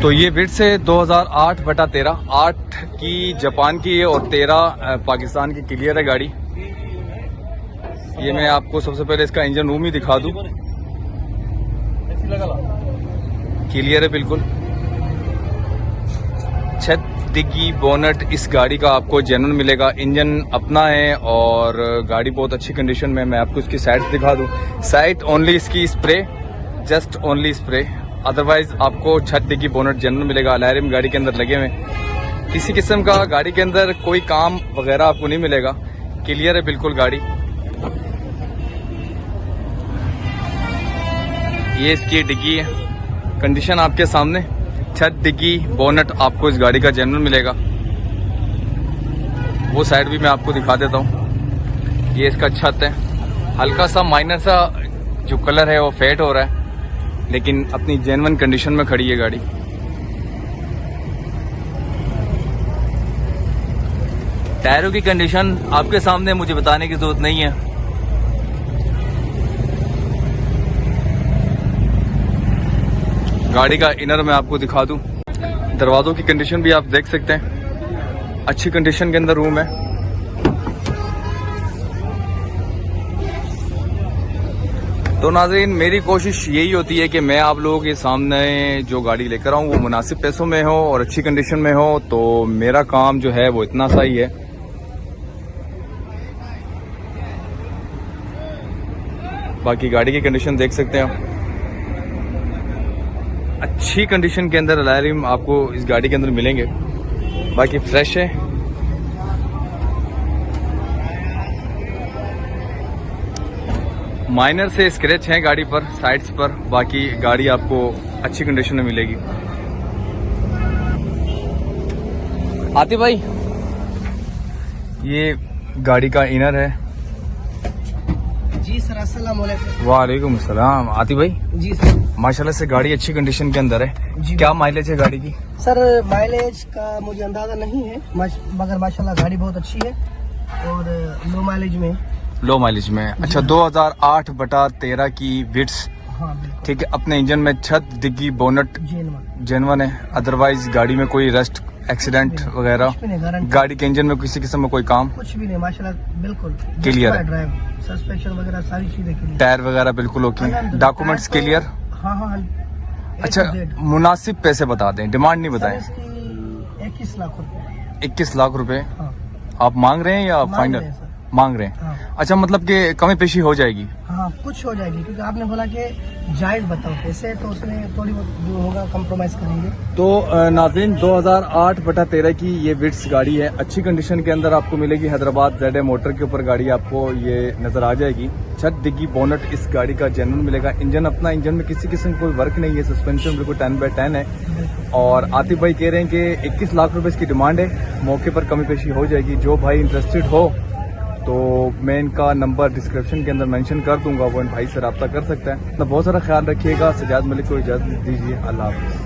तो ये विट्स है 2008/13, 8 की जापान की है और 13 पाकिस्तान की क्लियर है गाड़ी। ये मैं आपको सबसे पहले इसका इंजन रूम ही दिखा दूं। क्लियर है बिल्कुल। छत, डिग्गी, बोनट इस गाड़ी का आपको जेन्युइन मिलेगा। इंजन अपना है और गाड़ी बहुत अच्छी कंडीशन में। मैं आपको इसकी साइड दिखा दूं। साइड ओनली इसकी spray, just only spray, otherwise आपको छत, डिग्गी, बोनट जेन्युइन मिलेगा। अलैरिम गाड़ी के अंदर लगे हुए, किसी किस्म का गाड़ी के अंदर कोई काम वगैरह आपको नहीं मिलेगा। क्लियर है बिल्कुल गाड़ी। ये इसकी डिग्गी है, कंडीशन आपके सामने। छत, डिग्गी, बोनट आपको इस गाड़ी का जेन्युइन मिलेगा। वो साइड भी मैं आपको दिखा देता हूँ। ये इसका छत है, हल्का सा माइनर सा जो कलर है वो फेड हो रहा है, लेकिन अपनी जेन्युइन कंडीशन में खड़ी है गाड़ी। टायरों की कंडीशन आपके सामने, मुझे बताने की जरूरत नहीं है। गाड़ी का इनर मैं आपको दिखा दूं। दरवाजों की कंडीशन भी आप देख सकते हैं, अच्छी कंडीशन के अंदर रूम है। तो नाज़रीन, मेरी कोशिश यही होती है कि मैं आप लोगों के सामने जो गाड़ी लेकर आऊं वो मुनासिब पैसों में हो और अच्छी कंडीशन में हो। तो मेरा काम जो है वो इतना सा ही है। बाकी गाड़ी की कंडीशन देख सकते हैं आप, अच्छी कंडीशन के अंदर अलैरिम आपको इस गाड़ी के अंदर मिलेंगे। बाकी फ्रेश है। माइनर से स्क्रैच हैं गाड़ी पर, साइड्स पर। बाकी गाड़ी आपको अच्छी कंडीशन में मिलेगी। आतिफ भाई, ये गाड़ी का इनर है। जी सर, अस्सलाम वालेकुम। वालेकुम अस्सलाम। आतिफ भाई, जी सर। माशाल्लाह से गाड़ी अच्छी कंडीशन के अंदर है। जी, क्या माइलेज है गाड़ी की? सर माइलेज का मुझे अंदाजा नहीं है, मगर माशाल्लाह गाड़ी बहुत अच्छी है और लो माइलेज में। लो माइलेज में, अच्छा। 2008/13 की विट्स, हाँ बिल्कुल ठीक है। अपने इंजन में छत, डिग्गी, बोनट जेन्युइन है। अदरवाइज गाड़ी में कोई रस्ट, एक्सीडेंट वगैरह, गाड़ी के इंजन में किसी किस्म में कोई काम कुछ भी नहीं, माशाल्लाह बिल्कुल क्लियर है। ड्राइव, सस्पेंशन वगैरह सारी चीजें क्लियर, टायर वगैरह बिल्कुल ओके, डॉक्यूमेंट्स क्लियर। हाँ हाँ। अच्छा, मुनासिब पैसे बता दें, डिमांड नहीं बताएं। 21 लाख रुपए। 21 लाख रुपए हाँ। आप मांग रहे हैं या फाइनल मांग रहे हैं? हाँ। अच्छा, मतलब कि कमी पेशी हो जाएगी? हाँ, कुछ हो जाएगी, क्योंकि आपने बोला कि जायज बताओ पैसे, तो उसमें थोड़ी बहुत जो होगा कम्प्रोमाइज करेंगे। तो नाज़रीन, 2008/13 की ये विट्स गाड़ी है, अच्छी कंडीशन के अंदर आपको मिलेगी। हैदराबाद ZA मोटर के ऊपर गाड़ी आपको ये नजर आ जाएगी। छत, डिग्गी, बोनट इस गाड़ी का जेन्युइन मिलेगा। इंजन अपना, इंजन में किसी किस्म कोई वर्क नहीं है। सस्पेंशन बिल्कुल 10/10 है। और आतिफ भाई कह रहे हैं कि 21 लाख रुपए इसकी डिमांड है। मौके पर कमी पेशी हो जाएगी। जो भाई इंटरेस्टेड हो तो मैं इनका नंबर डिस्क्रिप्शन के अंदर मेंशन कर दूंगा, वो इन भाई से रब्ता कर सकता है। तो बहुत सारा ख्याल रखिएगा। सजाद मलिक को इजाजत दीजिए। अल्लाह हाफिज़।